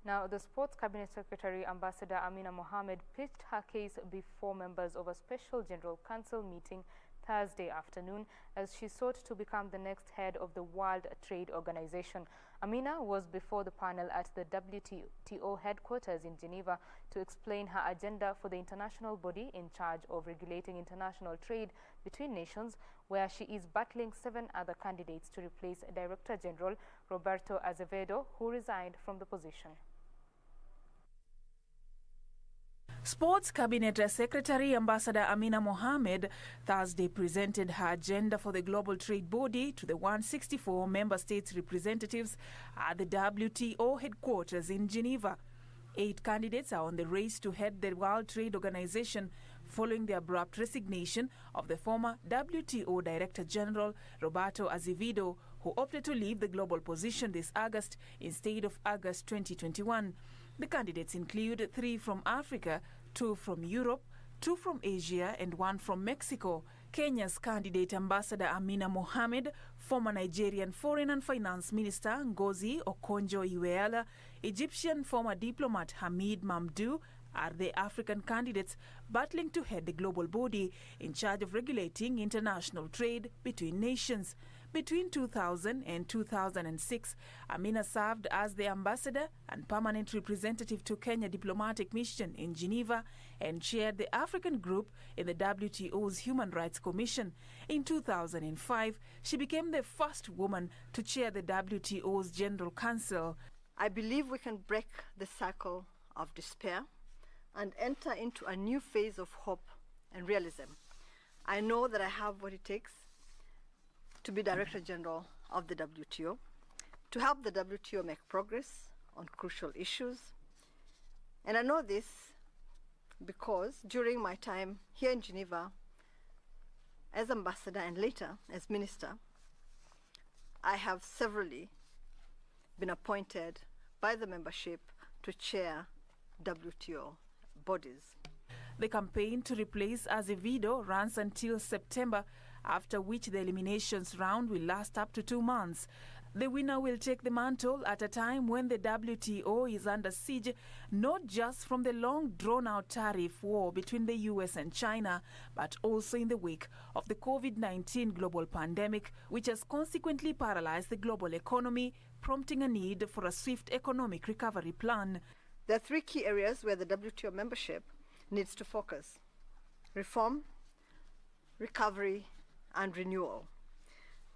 Now, the Sports Cabinet Secretary, Ambassador Amina Mohamed, pitched her case before members of a special General Council meeting Thursday afternoon as she sought to become the next head of the World Trade Organization. Amina was before the panel at the WTO headquarters in Geneva to explain her agenda for the international body in charge of regulating international trade between nations, where she is battling 7 other candidates to replace Director General Roberto Azevêdo, who resigned from the position. Sports Cabinet Secretary Ambassador Amina Mohamed Thursday presented her agenda for the global trade body to the 164 member states representatives at the WTO headquarters in Geneva. 8 candidates are on the race to head the World Trade Organization following the abrupt resignation of the former WTO Director General Roberto Azevêdo, who opted to leave the global position this August instead of August 2021. The candidates include 3 from Africa, 2 from Europe, 2 from Asia and 1 from Mexico. Kenya's candidate Ambassador Amina Mohamed, former Nigerian Foreign and Finance Minister Ngozi Okonjo-Iweala, Egyptian former diplomat Hamid Mamdouh are the African candidates battling to head the global body in charge of regulating international trade between nations. Between 2000 and 2006, Amina served as the ambassador and permanent representative to Kenya diplomatic mission in Geneva and chaired the African group in the WTO's Human Rights Commission. In 2005, she became the first woman to chair the WTO's General Council. I believe we can break the cycle of despair and enter into a new phase of hope and realism. I know that I have what it takes to be Director General of the WTO, to help the WTO make progress on crucial issues. And I know this because during my time here in Geneva as ambassador and later as minister, I have severally been appointed by the membership to chair WTO bodies. The campaign to replace Azevêdo runs until September, after which the eliminations round will last up to 2 months. The winner will take the mantle at a time when the WTO is under siege, not just from the long drawn-out tariff war between the US and China, but also in the wake of the COVID-19 global pandemic, which has consequently paralyzed the global economy, prompting a need for a swift economic recovery plan. There are 3 key areas where the WTO membership needs to focus: reform, recovery, and renewal.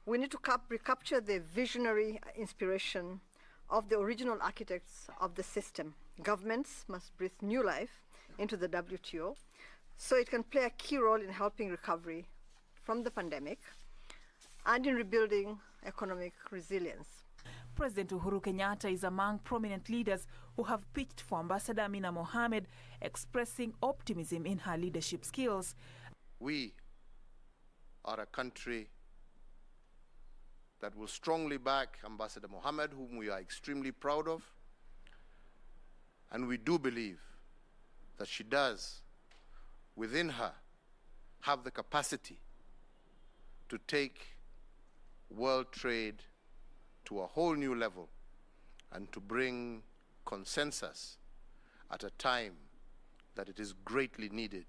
We need to recapture the visionary inspiration of the original architects of the system. Governments must breathe new life into the WTO so it can play a key role in helping recovery from the pandemic and in rebuilding economic resilience. President Uhuru Kenyatta is among prominent leaders who have pitched for Ambassador Amina Mohamed, expressing optimism in her leadership skills. We are a country that will strongly back Ambassador Mohamed, whom we are extremely proud of, and we do believe that she does, within her, have the capacity to take world trade to a whole new level and to bring consensus at a time that it is greatly needed.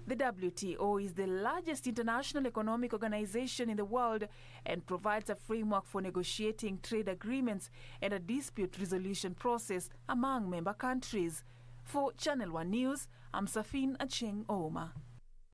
The WTO is the largest international economic organization in the world and provides a framework for negotiating trade agreements and a dispute resolution process among member countries. For Channel One News, I'm Safin Acheng Ouma.